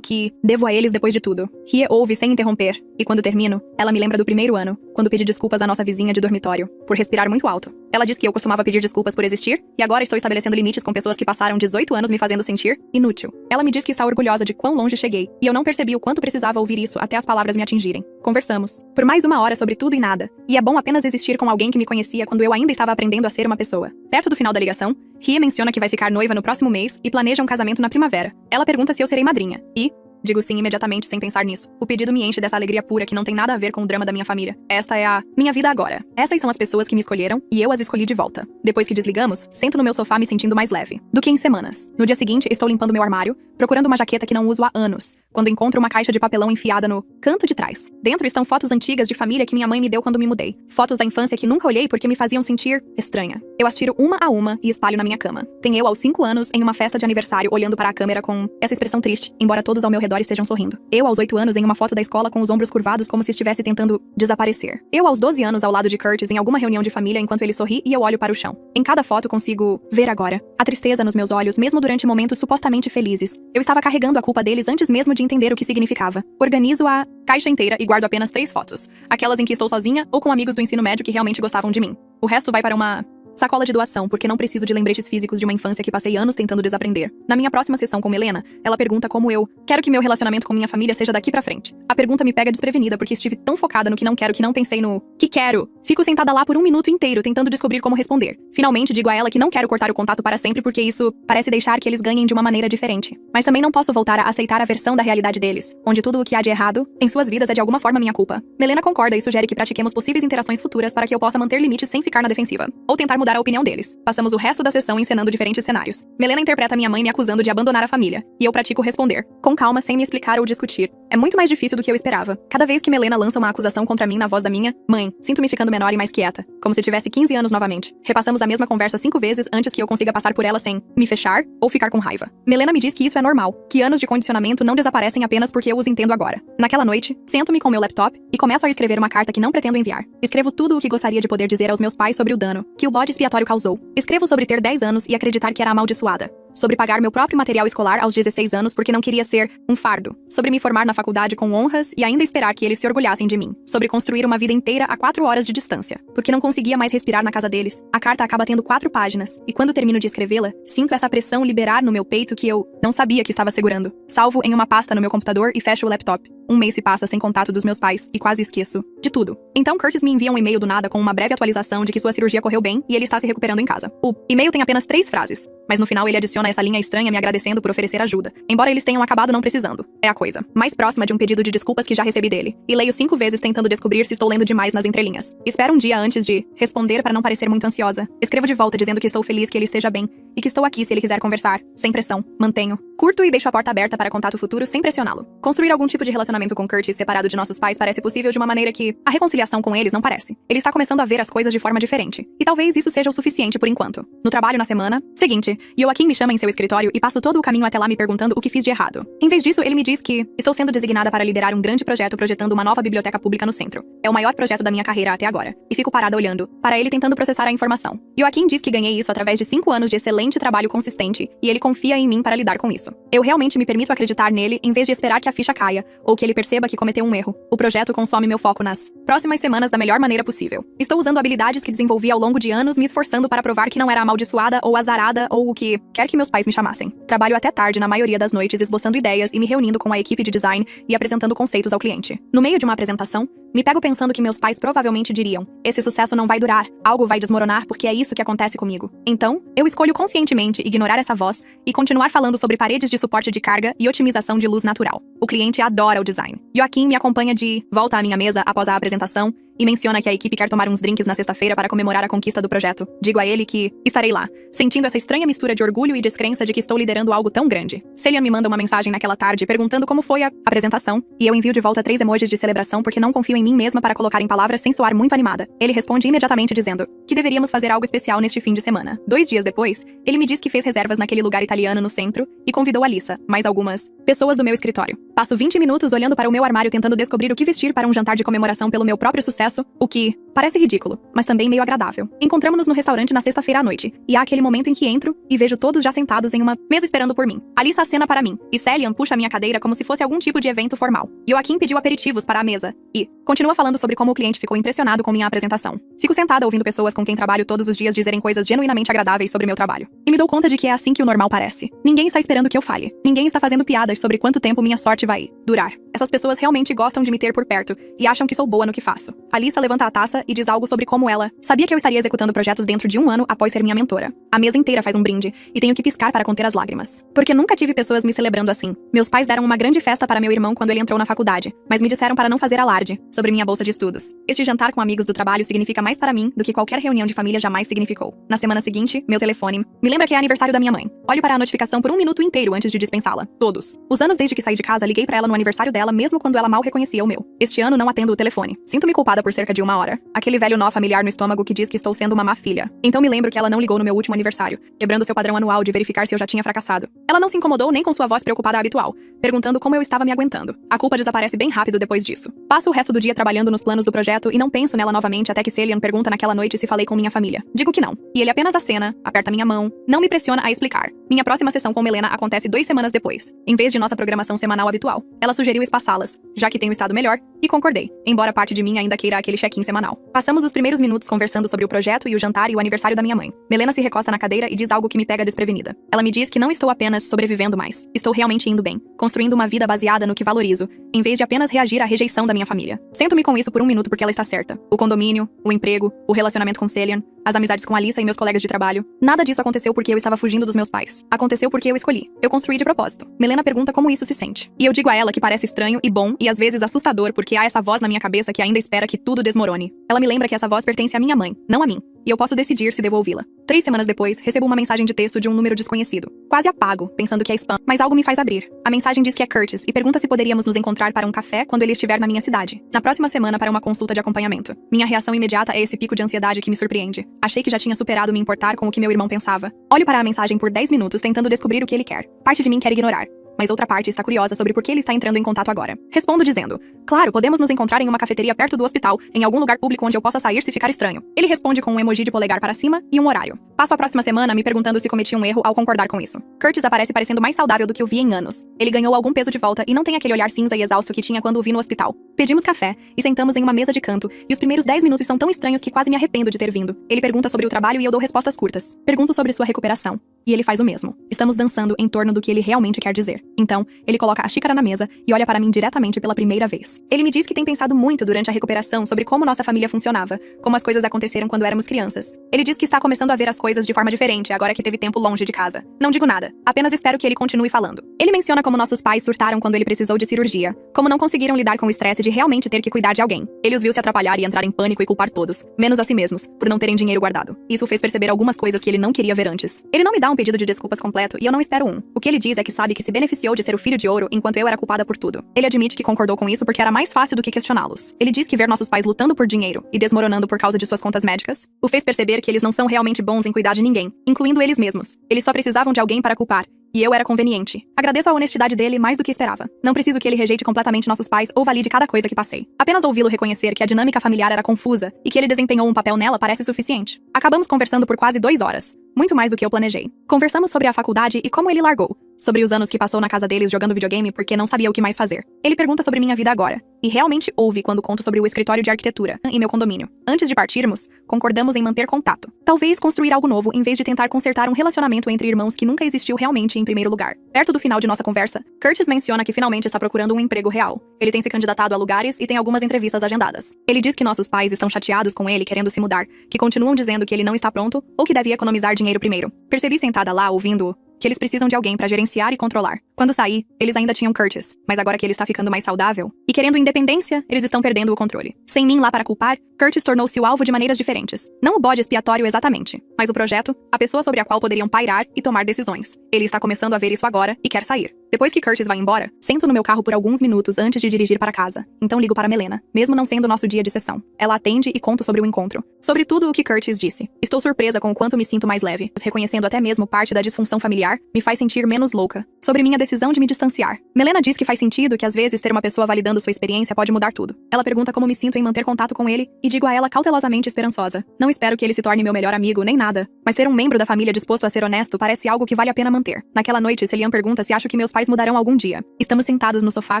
que devo a eles depois de tudo. Rie ouve sem interromper, e quando termino, ela me lembra do primeiro ano, quando pedi desculpas à nossa vizinha de dormitório, por respirar muito alto. Ela diz que eu costumava pedir desculpas por existir, e agora estou estabelecendo limites com pessoas que passaram 18 anos me fazendo sentir inútil. Ela me diz que está orgulhosa de quão longe cheguei, e eu não percebi o quanto precisava ouvir isso até as palavras me atingirem. Conversamos por mais 1 hora sobre tudo e nada, e é bom apenas existir com alguém que me conhecia quando eu ainda estava aprendendo a ser uma pessoa. Perto do final da ligação, Rie menciona que vai ficar noiva no próximo mês e planeja um casamento na primavera. Ela pergunta se eu serei madrinha, e digo sim imediatamente sem pensar nisso. O pedido me enche dessa alegria pura que não tem nada a ver com o drama da minha família. Esta é a minha vida agora. Essas são as pessoas que me escolheram e eu as escolhi de volta. Depois que desligamos, sento no meu sofá me sentindo mais leve do que em semanas. No dia seguinte, estou limpando meu armário, procurando uma jaqueta que não uso há anos, quando encontro uma caixa de papelão enfiada no canto de trás. Dentro estão fotos antigas de família que minha mãe me deu quando me mudei. Fotos da infância que nunca olhei porque me faziam sentir estranha. Eu as tiro uma a uma e espalho na minha cama. Tem eu aos 5 anos em uma festa de aniversário olhando para a câmera com essa expressão triste, embora todos ao meu redor estejam sorrindo. Eu aos 8 anos em uma foto da escola com os ombros curvados como se estivesse tentando desaparecer. Eu aos 12 anos ao lado de Curtis em alguma reunião de família enquanto ele sorri e eu olho para o chão. Em cada foto consigo ver agora a tristeza nos meus olhos mesmo durante momentos supostamente felizes. Eu estava carregando a culpa deles antes mesmo de entender o que significava. Organizo a caixa inteira e guardo apenas 3 fotos. Aquelas em que estou sozinha ou com amigos do ensino médio que realmente gostavam de mim. O resto vai para uma sacola de doação, porque não preciso de lembretes físicos de uma infância que passei anos tentando desaprender. Na minha próxima sessão com Melena, ela pergunta como eu quero que meu relacionamento com minha família seja daqui pra frente. A pergunta me pega desprevenida porque estive tão focada no que não quero que não pensei no que quero. Fico sentada lá por 1 minuto inteiro tentando descobrir como responder. Finalmente digo a ela que não quero cortar o contato para sempre porque isso parece deixar que eles ganhem de uma maneira diferente. Mas também não posso voltar a aceitar a versão da realidade deles, onde tudo o que há de errado em suas vidas é de alguma forma minha culpa. Melena concorda e sugere que pratiquemos possíveis interações futuras para que eu possa manter limites sem ficar na defensiva. Ou tentar mudar a opinião deles. Passamos o resto da sessão encenando diferentes cenários. Melena interpreta minha mãe me acusando de abandonar a família, e eu pratico responder, com calma, sem me explicar ou discutir. É muito mais difícil do que eu esperava. Cada vez que Melena lança uma acusação contra mim na voz da minha mãe, sinto-me ficando menor e mais quieta, como se tivesse 15 anos novamente. Repassamos a mesma conversa 5 vezes antes que eu consiga passar por ela sem me fechar ou ficar com raiva. Melena me diz que isso é normal, que anos de condicionamento não desaparecem apenas porque eu os entendo agora. Naquela noite, sento-me com meu laptop e começo a escrever uma carta que não pretendo enviar. Escrevo tudo o que gostaria de poder dizer aos meus pais sobre o dano que o bode expiatório causou. Escrevo sobre ter 10 anos e acreditar que era amaldiçoada. Sobre pagar meu próprio material escolar aos 16 anos porque não queria ser um fardo. Sobre me formar na faculdade com honras e ainda esperar que eles se orgulhassem de mim. Sobre construir uma vida inteira a 4 horas de distância. Porque não conseguia mais respirar na casa deles. A carta acaba tendo 4 páginas. E quando termino de escrevê-la, sinto essa pressão liberar no meu peito que eu não sabia que estava segurando. Salvo em uma pasta no meu computador e fecho o laptop. 1 mês se passa sem contato dos meus pais e quase esqueço de tudo. Então Curtis me envia um e-mail do nada com uma breve atualização de que sua cirurgia correu bem e ele está se recuperando em casa. O e-mail tem apenas 3 frases, mas no final ele adiciona essa linha estranha me agradecendo por oferecer ajuda, embora eles tenham acabado não precisando. É a coisa mais próxima de um pedido de desculpas que já recebi dele, e leio 5 vezes tentando descobrir se estou lendo demais nas entrelinhas. Espero um dia antes de responder para não parecer muito ansiosa. Escrevo de volta dizendo que estou feliz que ele esteja bem e que estou aqui se ele quiser conversar, sem pressão. Mantenho. Curto e deixo a porta aberta para contato futuro sem pressioná-lo. Construir algum tipo de relacionamento com Curtis separado de nossos pais parece possível de uma maneira que a reconciliação com eles não parece. Ele está começando a ver as coisas de forma diferente. E talvez isso seja o suficiente por enquanto. No trabalho na semana seguinte, Joaquim me chama em seu escritório e passo todo o caminho até lá me perguntando o que fiz de errado. Em vez disso, ele me diz que estou sendo designada para liderar um grande projeto projetando uma nova biblioteca pública no centro. É o maior projeto da minha carreira até agora. E fico parada olhando para ele tentando processar a informação. Joaquim diz que ganhei isso através de 5 anos de excelente trabalho consistente e ele confia em mim para lidar com isso. Eu realmente me permito acreditar nele em vez de esperar que a ficha caia ou que ele perceba que cometeu um erro. O projeto consome meu foco nas próximas semanas da melhor maneira possível. Estou usando habilidades que desenvolvi ao longo de anos, me esforçando para provar que não era amaldiçoada ou azarada ou o que quer que meus pais me chamassem. Trabalho até tarde na maioria das noites esboçando ideias e me reunindo com a equipe de design e apresentando conceitos ao cliente. No meio de uma apresentação, Me pego pensando que meus pais provavelmente diriam: esse sucesso não vai durar, algo vai desmoronar porque é isso que acontece comigo. Então, eu escolho conscientemente ignorar essa voz e continuar falando sobre paredes de suporte de carga e otimização de luz natural. O cliente adora o design. Joaquim me acompanha de volta à minha mesa após a apresentação e menciona que a equipe quer tomar uns drinks na sexta-feira para comemorar a conquista do projeto. Digo a ele que estarei lá, sentindo essa estranha mistura de orgulho e descrença de que estou liderando algo tão grande. Celian me manda uma mensagem naquela tarde perguntando como foi a apresentação, e eu envio de volta 3 emojis de celebração porque não confio em mim mesma para colocar em palavras sem soar muito animada. Ele responde imediatamente dizendo que deveríamos fazer algo especial neste fim de semana. 2 dias depois, ele me diz que fez reservas naquele lugar italiano no centro e convidou a Lisa, mais algumas pessoas do meu escritório. Passo 20 minutos olhando para o meu armário tentando descobrir o que vestir para um jantar de comemoração pelo meu próprio sucesso, o que parece ridículo, mas também meio agradável. Encontramos-nos no restaurante na sexta-feira à noite, e há aquele momento em que entro e vejo todos já sentados em uma mesa esperando por mim. Alissa acena para mim, e Celian puxa a minha cadeira como se fosse algum tipo de evento formal. Joaquim pediu aperitivos para a mesa, e continua falando sobre como o cliente ficou impressionado com minha apresentação. Fico sentada ouvindo pessoas com quem trabalho todos os dias dizerem coisas genuinamente agradáveis sobre meu trabalho. E me dou conta de que é assim que o normal parece. Ninguém está esperando que eu fale. Ninguém está fazendo piadas sobre quanto tempo minha sorte vai durar. Essas pessoas realmente gostam de me ter por perto, e acham que sou boa no que faço. Alissa levanta a taça e diz algo sobre como ela sabia que eu estaria executando projetos dentro de 1 ano após ser minha mentora. A mesa inteira faz um brinde, e tenho que piscar para conter as lágrimas. Porque nunca tive pessoas me celebrando assim. Meus pais deram uma grande festa para meu irmão quando ele entrou na faculdade, mas me disseram para não fazer alarde sobre minha bolsa de estudos. Este jantar com amigos do trabalho significa mais para mim do que qualquer reunião de família jamais significou. Na semana seguinte, meu telefone me lembra que é aniversário da minha mãe. Olho para a notificação por 1 minuto inteiro antes de dispensá-la. Todos os anos desde que saí de casa, liguei para ela no aniversário dela, mesmo quando ela mal reconhecia o meu. Este ano não atendo o telefone. Sinto-me culpada por cerca de 1 hora. Aquele velho nó familiar no estômago que diz que estou sendo uma má filha. Então me lembro que ela não ligou no meu último aniversário, quebrando seu padrão anual de verificar se eu já tinha fracassado. Ela não se incomodou nem com sua voz preocupada habitual, perguntando como eu estava me aguentando. A culpa desaparece bem rápido depois disso. Passo o resto do dia trabalhando nos planos do projeto e não penso nela novamente até que Celian pergunta naquela noite se falei com minha família. Digo que não. E ele apenas acena, aperta minha mão, não me pressiona a explicar. Minha próxima sessão com Melena acontece 2 semanas depois, em vez de nossa programação semanal habitual. Ela sugeriu espaçá-las, já que tenho estado melhor, e concordei, embora parte de mim ainda queira aquele check-in semanal. Passamos os primeiros minutos conversando sobre o projeto e o jantar e o aniversário da minha mãe. Melena se recosta na cadeira e diz algo que me pega desprevenida. Ela me diz que não estou apenas sobrevivendo mais. Estou realmente indo bem, construindo uma vida baseada no que valorizo, em vez de apenas reagir à rejeição da minha família. Sento-me com isso por 1 minuto porque ela está certa. O condomínio, o emprego, o relacionamento com Celian, as amizades com Alissa e meus colegas de trabalho. Nada disso aconteceu porque eu estava fugindo dos meus pais. Aconteceu porque eu escolhi. Eu construí de propósito. Melena pergunta como isso se sente. E eu digo a ela que parece estranho e bom e às vezes assustador porque há essa voz na minha cabeça que ainda espera que tudo desmorone. Ela me lembra que essa voz pertence à minha mãe, não a mim. E eu posso decidir se devo ouvi-la. 3 semanas depois, recebo uma mensagem de texto de um número desconhecido. Quase apago, pensando que é spam, mas algo me faz abrir. A mensagem diz que é Curtis e pergunta se poderíamos nos encontrar para um café quando ele estiver na minha cidade, na próxima semana para uma consulta de acompanhamento. Minha reação imediata é esse pico de ansiedade que me surpreende. Achei que já tinha superado me importar com o que meu irmão pensava. Olho para a mensagem por 10 minutos tentando descobrir o que ele quer. Parte de mim quer ignorar, mas outra parte está curiosa sobre por que ele está entrando em contato agora. Respondo dizendo: claro, podemos nos encontrar em uma cafeteria perto do hospital, em algum lugar público onde eu possa sair se ficar estranho. Ele responde com um emoji de polegar para cima e um horário. Passo a próxima semana me perguntando se cometi um erro ao concordar com isso. Curtis aparece parecendo mais saudável do que eu vi em anos. Ele ganhou algum peso de volta e não tem aquele olhar cinza e exausto que tinha quando o vi no hospital. Pedimos café e sentamos em uma mesa de canto, e os primeiros 10 minutos são tão estranhos que quase me arrependo de ter vindo. Ele pergunta sobre o trabalho e eu dou respostas curtas. Pergunto sobre sua recuperação. E ele faz o mesmo. Estamos dançando em torno do que ele realmente quer dizer. Então, ele coloca a xícara na mesa e olha para mim diretamente pela primeira vez. Ele me diz que tem pensado muito durante a recuperação sobre como nossa família funcionava, como as coisas aconteceram quando éramos crianças. Ele diz que está começando a ver as coisas de forma diferente agora que teve tempo longe de casa. Não digo nada, apenas espero que ele continue falando. Ele menciona como nossos pais surtaram quando ele precisou de cirurgia, como não conseguiram lidar com o estresse de realmente ter que cuidar de alguém. Ele os viu se atrapalhar e entrar em pânico e culpar todos, menos a si mesmos, por não terem dinheiro guardado. Isso fez perceber algumas coisas que ele não queria ver antes. Ele não me dá um pedido de desculpas completo e eu não espero um. O que ele diz é que sabe que se beneficiou de ser o filho de ouro enquanto eu era culpada por tudo. Ele admite que concordou com isso porque era mais fácil do que questioná-los. Ele diz que ver nossos pais lutando por dinheiro e desmoronando por causa de suas contas médicas o fez perceber que eles não são realmente bons em cuidar de ninguém, incluindo eles mesmos. Eles só precisavam de alguém para culpar. E eu era conveniente. Agradeço a honestidade dele mais do que esperava. Não preciso que ele rejeite completamente nossos pais ou valide cada coisa que passei. Apenas ouvi-lo reconhecer que a dinâmica familiar era confusa e que ele desempenhou um papel nela parece suficiente. Acabamos conversando por quase 2 horas. Muito mais do que eu planejei. Conversamos sobre a faculdade e como ele largou. Sobre os anos que passou na casa deles jogando videogame porque não sabia o que mais fazer. Ele pergunta sobre minha vida agora. E realmente ouve quando conto sobre o escritório de arquitetura em meu condomínio. Antes de partirmos, concordamos em manter contato. Talvez construir algo novo em vez de tentar consertar um relacionamento entre irmãos que nunca existiu realmente em primeiro lugar. Perto do final de nossa conversa, Curtis menciona que finalmente está procurando um emprego real. Ele tem se candidatado a lugares e tem algumas entrevistas agendadas. Ele diz que nossos pais estão chateados com ele querendo se mudar, que continuam dizendo que ele não está pronto ou que deve economizar dinheiro primeiro. Percebi sentada lá, ouvindo-o, que eles precisam de alguém pra gerenciar e controlar. Quando saí, eles ainda tinham Curtis, mas agora que ele está ficando mais saudável e querendo independência, eles estão perdendo o controle. Sem mim lá para culpar, Curtis tornou-se o alvo de maneiras diferentes. Não o bode expiatório exatamente, mas o projeto, a pessoa sobre a qual poderiam pairar e tomar decisões. Ele está começando a ver isso agora e quer sair. Depois que Curtis vai embora, sento no meu carro por alguns minutos antes de dirigir para casa. Então ligo para Melena, mesmo não sendo nosso dia de sessão. Ela atende e conto sobre o encontro. Sobre tudo o que Curtis disse. Estou surpresa com o quanto me sinto mais leve, reconhecendo até mesmo parte da disfunção familiar, me faz sentir menos louca. Sobre minha decisão de me distanciar. Melena diz que faz sentido que às vezes ter uma pessoa validando sua experiência pode mudar tudo. Ela pergunta como me sinto em manter contato com ele e digo a ela cautelosamente esperançosa. Não espero que ele se torne meu melhor amigo, nem nada. Mas ter um membro da família disposto a ser honesto parece algo que vale a pena manter. Naquela noite, Celian pergunta se acho que meus pais mudarão algum dia. Estamos sentados no sofá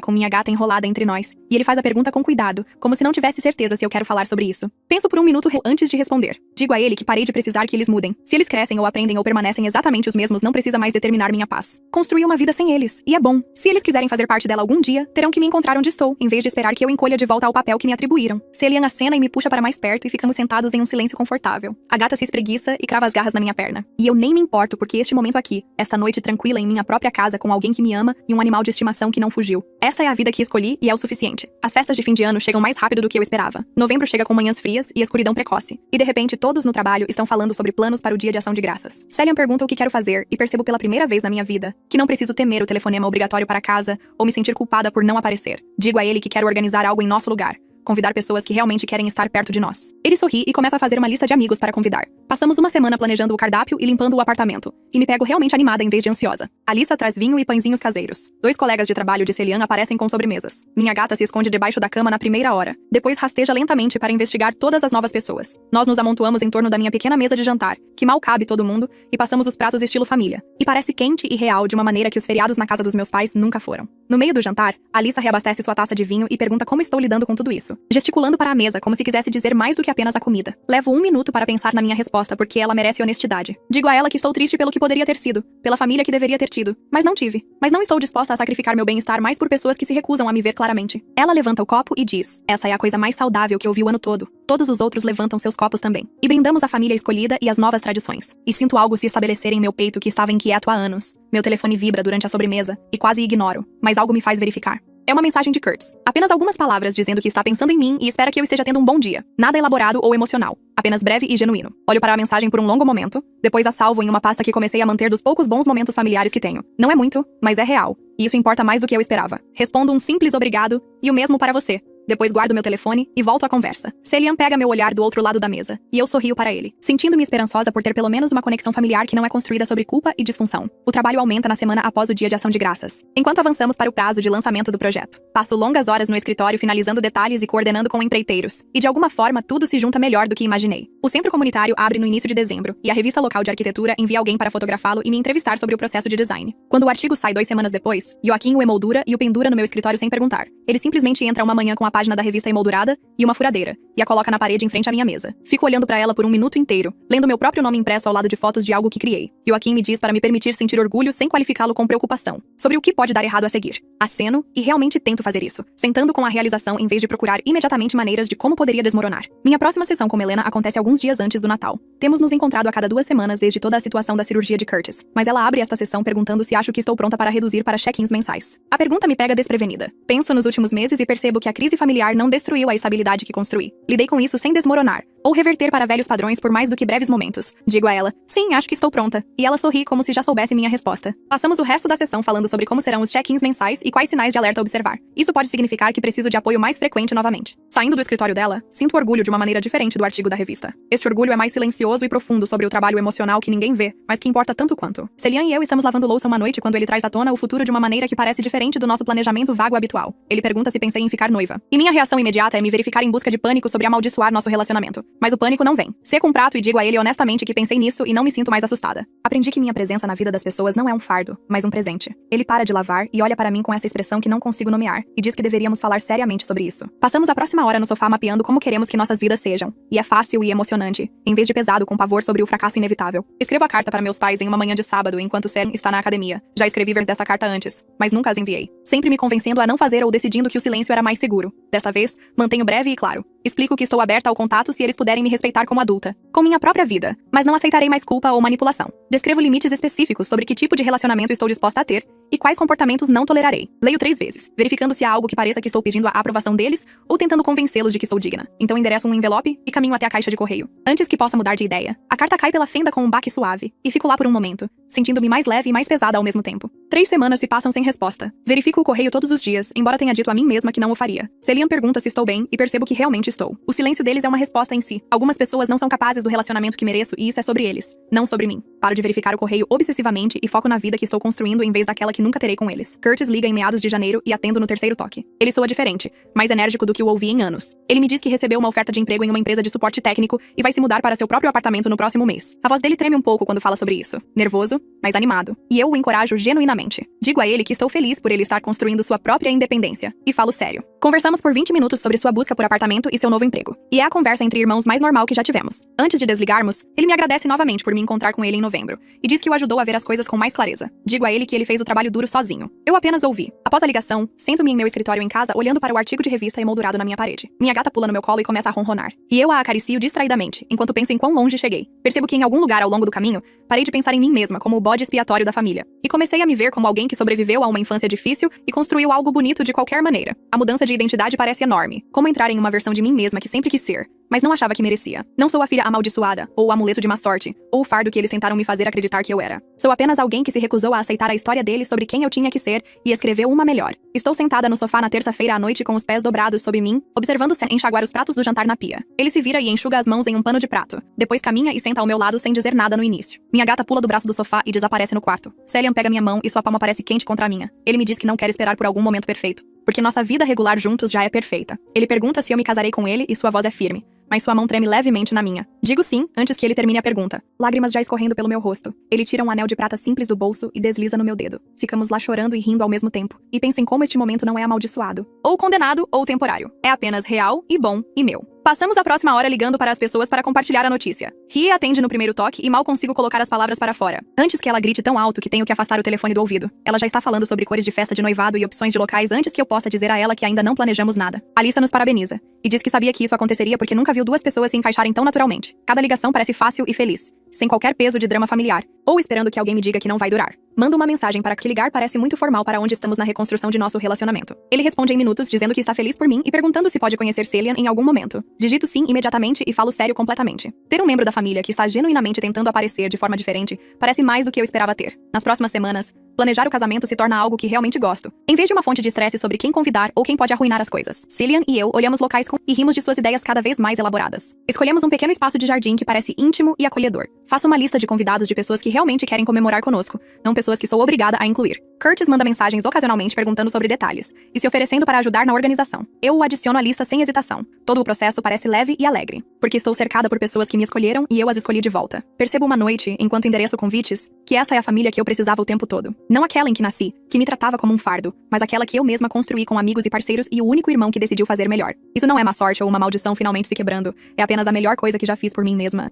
com minha gata enrolada entre nós, e ele faz a pergunta com cuidado, como se não tivesse certeza se eu quero falar sobre isso. Penso por um minuto antes de responder. Digo a ele que parei de precisar que eles mudem. Se eles crescem ou aprendem ou permanecem exatamente os mesmos, não precisa mais determinar minha paz. Construí uma vida sem eles, e é bom. Se eles quiserem fazer parte dela algum dia, terão que me encontrar onde estou, em vez de esperar que eu encolha de volta ao papel que me atribuíram. Celian acena e me puxa para mais perto e ficamos sentados em um silêncio confortável. A gata se espreguiça e crava as garras na minha perna. E eu nem me importo porque este momento aqui, esta noite tranquila em minha própria casa com alguém que me ama e um animal de estimação que não fugiu. Essa é a vida que escolhi e é o suficiente. As festas de fim de ano chegam mais rápido do que eu esperava. Novembro chega com manhãs frias e escuridão precoce. E de repente todos no trabalho estão falando sobre planos para o dia de ação de graças. Celian pergunta o que quero fazer e percebo pela primeira vez na minha vida que não preciso temer o telefonema obrigatório para casa ou me sentir culpada por não aparecer. Digo a ele que quero organizar algo em nosso lugar. Convidar pessoas que realmente querem estar perto de nós. Ele sorri e começa a fazer uma lista de amigos para convidar. Passamos uma semana planejando o cardápio e limpando o apartamento. E me pego realmente animada em vez de ansiosa. A lista traz vinho e pãezinhos caseiros. 2 colegas de trabalho de Celian aparecem com sobremesas. Minha gata se esconde debaixo da cama na primeira hora. Depois rasteja lentamente para investigar todas as novas pessoas. Nós nos amontoamos em torno da minha pequena mesa de jantar, que mal cabe todo mundo, e passamos os pratos estilo família. E parece quente e real de uma maneira que os feriados na casa dos meus pais nunca foram. No meio do jantar, Alissa reabastece sua taça de vinho e pergunta como estou lidando com tudo isso. Gesticulando para a mesa como se quisesse dizer mais do que apenas a comida. Levo 1 minuto para pensar na minha resposta porque ela merece honestidade. Digo a ela que estou triste pelo que poderia ter sido, pela família que deveria ter tido, mas não tive. Mas não estou disposta a sacrificar meu bem-estar mais por pessoas que se recusam a me ver claramente. Ela levanta o copo e diz: essa é a coisa mais saudável que eu vi o ano todo. Todos os outros levantam seus copos também. E brindamos a família escolhida e as novas tradições. E sinto algo se estabelecer em meu peito que estava inquieto há anos. Meu telefone vibra durante a sobremesa e quase ignoro, mas algo me faz verificar. É uma mensagem de Curtis. Apenas algumas palavras dizendo que está pensando em mim e espera que eu esteja tendo um bom dia. Nada elaborado ou emocional. Apenas breve e genuíno. Olho para a mensagem por um longo momento, depois a salvo em uma pasta que comecei a manter dos poucos bons momentos familiares que tenho. Não é muito, mas é real. E isso importa mais do que eu esperava. Respondo um simples obrigado e o mesmo para você. Depois guardo meu telefone e volto à conversa. Celian pega meu olhar do outro lado da mesa, e eu sorrio para ele, sentindo-me esperançosa por ter pelo menos uma conexão familiar que não é construída sobre culpa e disfunção. O trabalho aumenta na semana após o dia de ação de graças, enquanto avançamos para o prazo de lançamento do projeto. Passo longas horas no escritório finalizando detalhes e coordenando com empreiteiros, e de alguma forma tudo se junta melhor do que imaginei. O centro comunitário abre no início de dezembro, e a revista local de arquitetura envia alguém para fotografá-lo e me entrevistar sobre o processo de design. Quando o artigo sai 2 semanas depois, Joaquim o emoldura e o pendura no meu escritório sem perguntar. Ele simplesmente entra uma manhã com a página da revista emoldurada e uma furadeira, e a coloca na parede em frente à minha mesa. Fico olhando para ela por um minuto inteiro, lendo meu próprio nome impresso ao lado de fotos de algo que criei. Joaquim me diz para me permitir sentir orgulho sem qualificá-lo com preocupação, sobre o que pode dar errado a seguir. Aceno e realmente tento fazer isso, sentando com a realização em vez de procurar imediatamente maneiras de como poderia desmoronar. Minha próxima sessão com Melena acontece alguns dias antes do Natal. Temos nos encontrado a cada 2 semanas desde toda a situação da cirurgia de Curtis, mas ela abre esta sessão perguntando se acho que estou pronta para reduzir para check-ins mensais. A pergunta me pega desprevenida. Penso nos últimos meses e percebo que a crise familiar não destruiu a estabilidade que construí. Lidei com isso sem desmoronar, ou reverter para velhos padrões por mais do que breves momentos. Digo a ela: sim, acho que estou pronta. E ela sorri como se já soubesse minha resposta. Passamos o resto da sessão falando sobre como serão os check-ins mensais e quais sinais de alerta observar. Isso pode significar que preciso de apoio mais frequente novamente. Saindo do escritório dela, sinto orgulho de uma maneira diferente do artigo da revista. Este orgulho é mais silencioso e profundo sobre o trabalho emocional que ninguém vê, mas que importa tanto quanto. Celian e eu estamos lavando louça uma noite quando ele traz à tona o futuro de uma maneira que parece diferente do nosso planejamento vago habitual. Ele pergunta se pensei em ficar noiva. E minha reação imediata é me verificar em busca de pânico sobre amaldiçoar nosso relacionamento. Mas o pânico não vem. Seco um prato e digo a ele honestamente que pensei nisso e não me sinto mais assustada. Aprendi que minha presença na vida das pessoas não é um fardo, mas um presente. Ele para de lavar e olha para mim com essa expressão que não consigo nomear, e diz que deveríamos falar seriamente sobre isso. Passamos a próxima hora no sofá mapeando como queremos que nossas vidas sejam. E é fácil e emocionante, em vez de pesado com pavor sobre o fracasso inevitável. Escrevo a carta para meus pais em uma manhã de sábado, enquanto Sam está na academia. Já escrevi versões dessa carta antes, mas nunca as enviei. Sempre me convencendo a não fazer ou decidindo que o silêncio era mais seguro. Desta vez, mantenho breve e claro. Explico que estou aberta ao contato se eles puderem me respeitar como adulta, com minha própria vida, mas não aceitarei mais culpa ou manipulação. Descrevo limites específicos sobre que tipo de relacionamento estou disposta a ter e quais comportamentos não tolerarei. Leio 3 vezes, verificando se há algo que pareça que estou pedindo a aprovação deles ou tentando convencê-los de que sou digna. Então endereço um envelope e caminho até a caixa de correio. Antes que possa mudar de ideia, a carta cai pela fenda com um baque suave e fico lá por um momento, sentindo-me mais leve e mais pesada ao mesmo tempo. 3 semanas se passam sem resposta. Verifico o correio todos os dias, embora tenha dito a mim mesma que não o faria. Celian pergunta se estou bem e percebo que realmente estou. O silêncio deles é uma resposta em si. Algumas pessoas não são capazes do relacionamento que mereço e isso é sobre eles, não sobre mim. Paro de verificar o correio obsessivamente e foco na vida que estou construindo em vez daquela que nunca terei com eles. Curtis liga em meados de janeiro e atendo no 3º toque. Ele soa diferente, mais enérgico do que o ouvi em anos. Ele me diz que recebeu uma oferta de emprego em uma empresa de suporte técnico e vai se mudar para seu próprio apartamento no próximo mês. A voz dele treme um pouco quando fala sobre isso. Nervoso, mas animado. E eu o encorajo genuinamente. Digo a ele que estou feliz por ele estar construindo sua própria independência. E falo sério. Conversamos por 20 minutos sobre sua busca por apartamento e seu novo emprego. E é a conversa entre irmãos mais normal que já tivemos. Antes de desligarmos, ele me agradece novamente por me encontrar com ele em novembro. E diz que o ajudou a ver as coisas com mais clareza. Digo a ele que ele fez o trabalho duro sozinho. Eu apenas ouvi. Após a ligação, sento-me em meu escritório em casa olhando para o artigo de revista emoldurado na minha parede. Minha gata pula no meu colo e começa a ronronar. E eu a acaricio distraidamente, enquanto penso em quão longe cheguei. Percebo que em algum lugar ao longo do caminho, parei de pensar em mim mesma como o bode expiatório da família. E comecei a me ver como alguém que sobreviveu a uma infância difícil e construiu algo bonito de qualquer maneira. A mudança de identidade parece enorme. Como entrar em uma versão de mim mesma que sempre quis ser, mas não achava que merecia. Não sou a filha amaldiçoada, ou o amuleto de má sorte, ou o fardo que eles tentaram me fazer acreditar que eu era. Sou apenas alguém que se recusou a aceitar a história deles sobre quem eu tinha que ser e escreveu uma melhor. Estou sentada no sofá na terça-feira à noite com os pés dobrados sob mim, observando Sam enxaguar os pratos do jantar na pia. Ele se vira e enxuga as mãos em um pano de prato. Depois caminha e senta ao meu lado sem dizer nada no início. Minha gata pula do braço do sofá e desaparece no quarto. Celian pega minha mão e sua palma parece quente contra a minha. Ele me diz que não quer esperar por algum momento perfeito, porque nossa vida regular juntos já é perfeita. Ele pergunta se eu me casarei com ele e sua voz é firme, mas sua mão treme levemente na minha. Digo sim, antes que ele termine a pergunta. Lágrimas já escorrendo pelo meu rosto. Ele tira um anel de prata simples do bolso e desliza no meu dedo. Ficamos lá chorando e rindo ao mesmo tempo. E penso em como este momento não é amaldiçoado, ou condenado, ou temporário. É apenas real e bom e meu. Passamos a próxima hora ligando para as pessoas para compartilhar a notícia. Rie atende no primeiro toque e mal consigo colocar as palavras para fora. Antes que ela grite tão alto que tenho que afastar o telefone do ouvido. Ela já está falando sobre cores de festa de noivado e opções de locais antes que eu possa dizer a ela que ainda não planejamos nada. Alissa nos parabeniza e diz que sabia que isso aconteceria porque nunca viu 2 pessoas se encaixarem tão naturalmente. Cada ligação parece fácil e feliz, sem qualquer peso de drama familiar, ou esperando que alguém me diga que não vai durar. Mando uma mensagem para que ligar parece muito formal para onde estamos na reconstrução de nosso relacionamento. Ele responde em minutos dizendo que está feliz por mim e perguntando se pode conhecer Celian em algum momento. Digito sim imediatamente e falo sério completamente. Ter um membro da família que está genuinamente tentando aparecer de forma diferente parece mais do que eu esperava ter. Nas próximas semanas, planejar o casamento se torna algo que realmente gosto, em vez de uma fonte de estresse sobre quem convidar ou quem pode arruinar as coisas. Celian e eu olhamos locais e rimos de suas ideias cada vez mais elaboradas. Escolhemos um pequeno espaço de jardim que parece íntimo e acolhedor. Faço uma lista de convidados de pessoas que realmente querem comemorar conosco, não pessoas que sou obrigada a incluir. Curtis manda mensagens ocasionalmente perguntando sobre detalhes e se oferecendo para ajudar na organização. Eu o adiciono à lista sem hesitação. Todo o processo parece leve e alegre, porque estou cercada por pessoas que me escolheram e eu as escolhi de volta. Percebo uma noite, enquanto endereço convites, que essa é a família que eu precisava o tempo todo. Não aquela em que nasci, que me tratava como um fardo, mas aquela que eu mesma construí com amigos e parceiros e o único irmão que decidiu fazer melhor. Isso não é má sorte ou uma maldição finalmente se quebrando, é apenas a melhor coisa que já fiz por mim mesma.